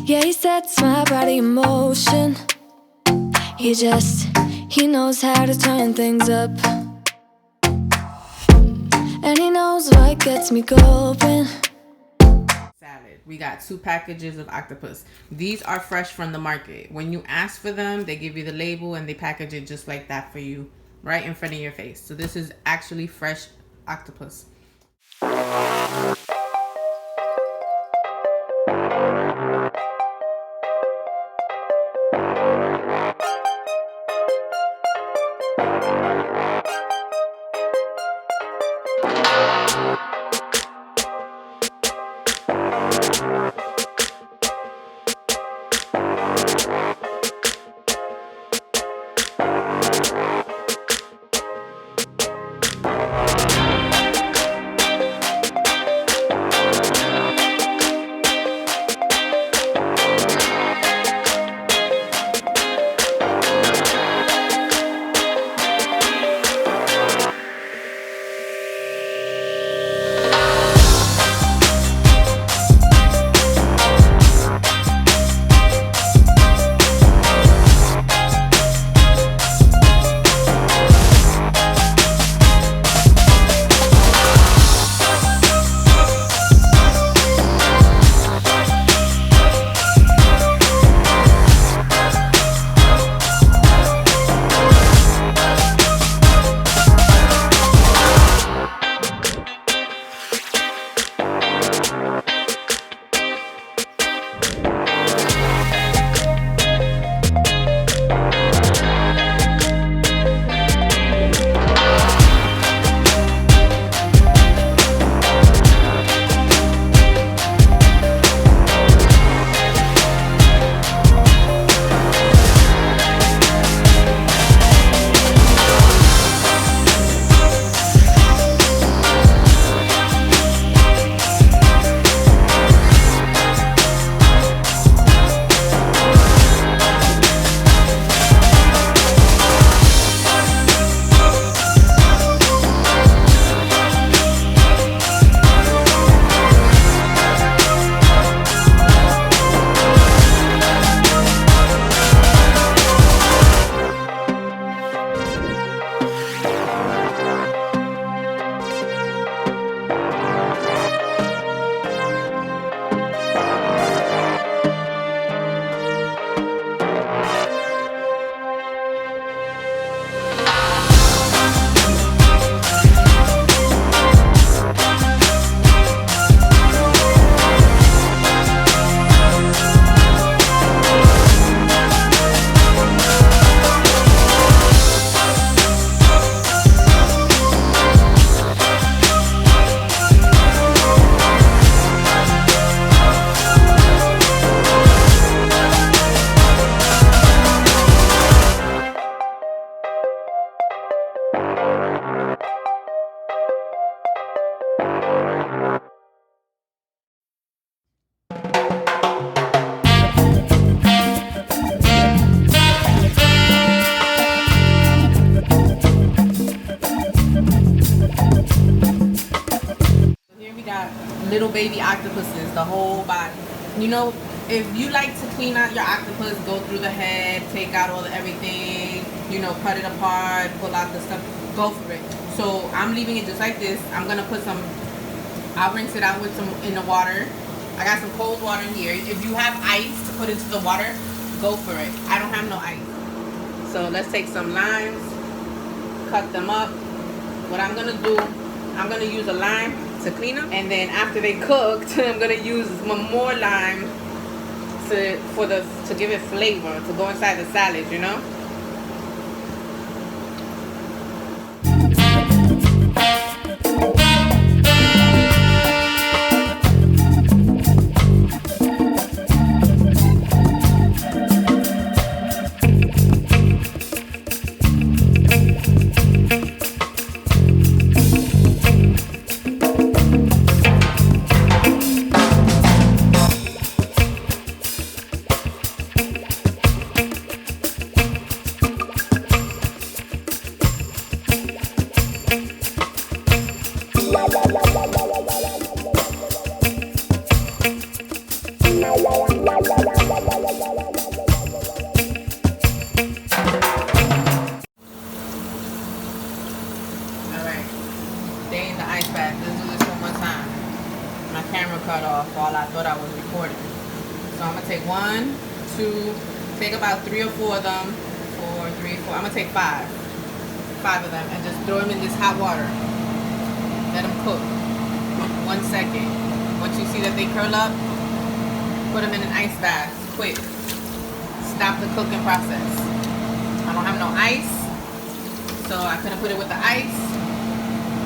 Yeah, he sets my body in motion. He knows how to turn things up. And he knows what gets me going. Salad. We got 2 packages of Octopus. These are fresh from the market. When you ask for them, they give you the label and they package it just like that for you, right in front of your face. So this is actually fresh Octopus. Little baby octopuses, the whole body. You know, if you like to clean out your octopus, go through the head, take out all the everything, you know, cut it apart, pull out the stuff, go for it. So I'm leaving it just like this. I'm gonna put some, I'll rinse it out with some in the water. I got some cold water in here. If you have ice to put into the water, go for it. I don't have no ice. So let's take some limes, cut them up. What I'm gonna do, I'm gonna use a lime to clean them, and then after they cooked, I'm gonna use more lime to give it flavor, to go inside the salad, you know. Alright, stay in the ice bath. Let's do this one more time. My camera cut off while I thought I was recording. So I'm gonna take 1, 2, take about 3 or 4 of them. 4, 3, 4. I'm gonna take 5 of them and just throw them in this hot water. Let them cook. 1 second. Once you see that they curl up, put them in an ice bath. Quick. Stop the cooking process. I don't have no ice, so I couldn't put it with the ice.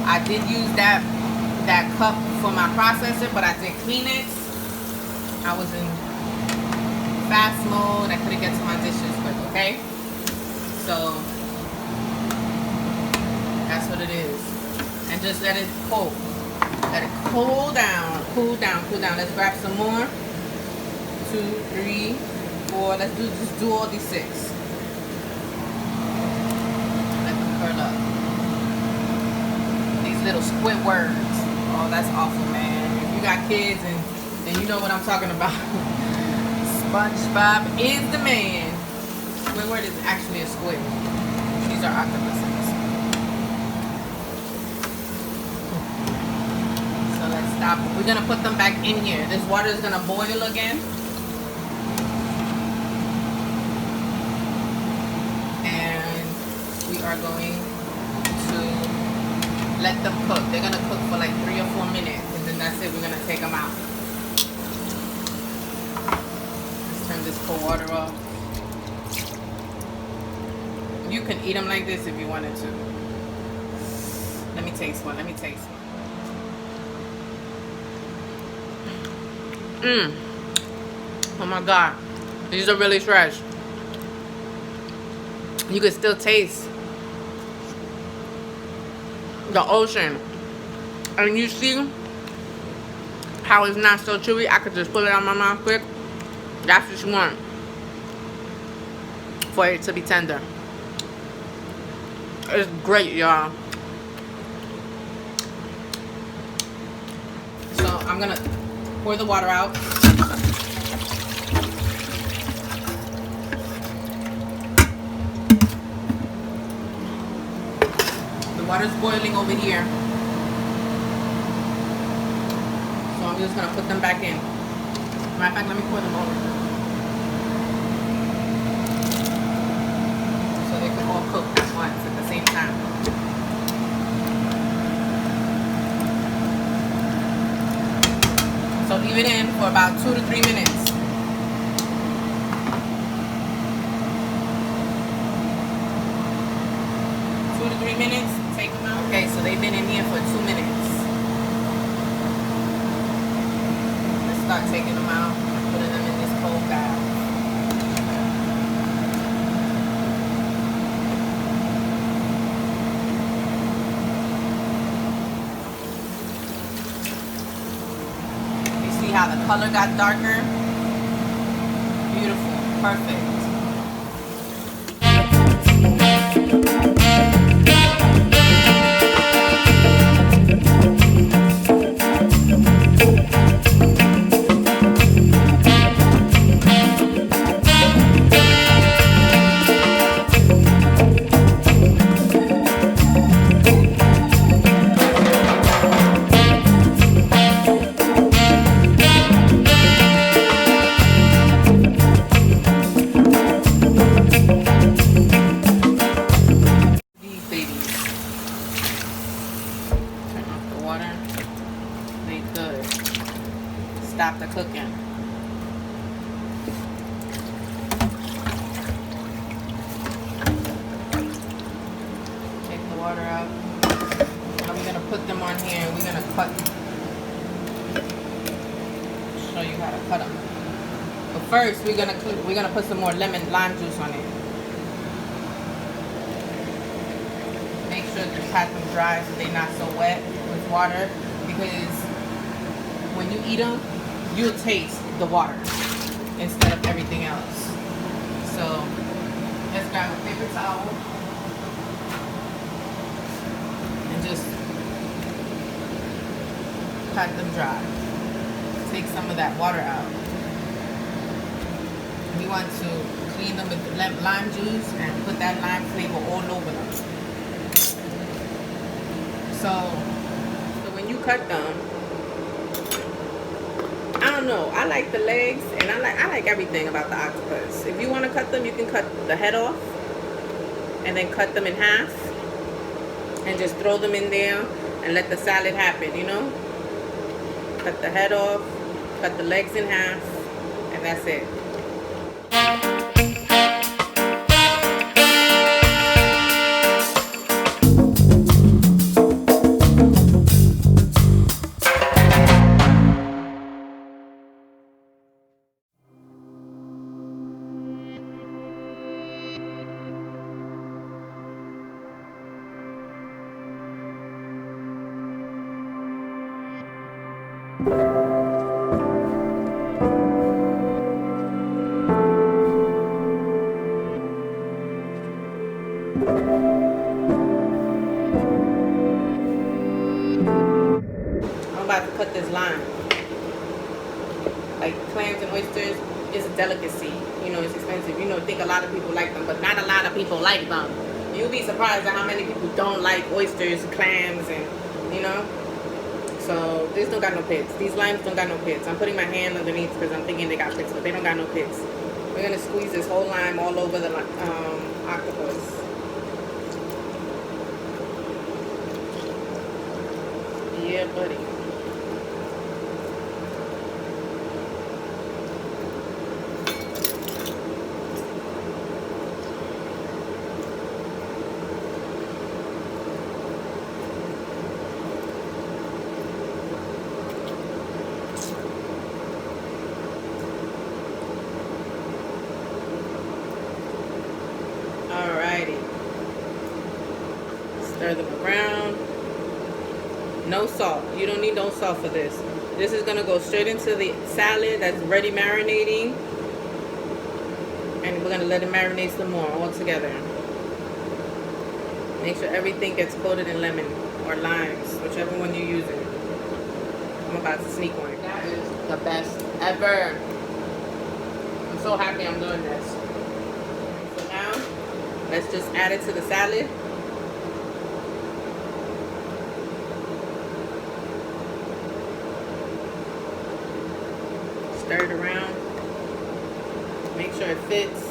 I did use that cup for my processor, but I did clean it. I was in fast mode. I couldn't get to my dishes quick, okay? So that's what it is. And just let it cool. Let it cool down. Cool down, cool down. Let's grab some more. 2, 3, 4. Let's just do all these 6. Let them curl up. These little Squidwards. Oh, that's awful, man. If you got kids and you know what I'm talking about. SpongeBob is the man. Squidward is actually a squid. These are octopuses. So let's stop. We're gonna put them back in here. This water is gonna boil again. And we are going to let them cook. They're gonna cook for like 3 or 4 minutes, and then that's it. We're gonna take them out. Let's turn this cold water off. You can eat them like this if you wanted to. Let me taste one. Let me taste one. Oh my God, these are really fresh. You can still taste the ocean, and you see how it's not so chewy. I could just pull it out of my mouth quick. That's what you want, for it to be tender. It's great, y'all. So I'm gonna pour the water out. The water's boiling over here. So I'm just gonna put them back in. Matter of fact, let me pour them over. So they can all cook at once at the same time. So leave it in for about 2 to 3 minutes. 2 to 3 minutes, take them out. Okay, so they've been in here for 2 minutes. Let's start taking them out and putting them in this cold bath. See how the color got darker? Beautiful, perfect. Stop the cooking. Take the water out. Now we're gonna put them on here. We're gonna cut. Show you how to cut them. But first, we're gonna put some more lime juice on it. Make sure to pat them dry so they're not so wet with water, because when you eat them, you'll taste the water instead of everything else. So let's grab a paper towel and just pat them dry. Take some of that water out. We want to clean them with lime juice and put that lime flavor all over them. So when you cut them, I don't know. I like the legs, and I like everything about the octopus. If you want to cut them, you can cut the head off, and then cut them in half, and just throw them in there, and let the salad happen. You know, cut the head off, cut the legs in half, and that's it. I'm about to cut this lime. Like clams and oysters is a delicacy. You know, it's expensive. You know, I think a lot of people like them, but not a lot of people like them. You'll be surprised at how many people don't like oysters, clams, and you know. So this don't got no pits. These limes don't got no pits. I'm putting my hand underneath because I'm thinking they got pits, but they don't got no pits. We're gonna squeeze this whole lime all over the octopus. Yeah, buddy. Alrighty. Stir them around. No salt. You don't need no salt for this. This is going to go straight into the salad that's ready marinating. And we're going to let it marinate some more all together. Make sure everything gets coated in lemon or limes, whichever one you're using. I'm about to sneak one. That is the best ever. I'm so happy I'm doing this. So now, let's just add it to the salad. Stir it around. Make sure it fits.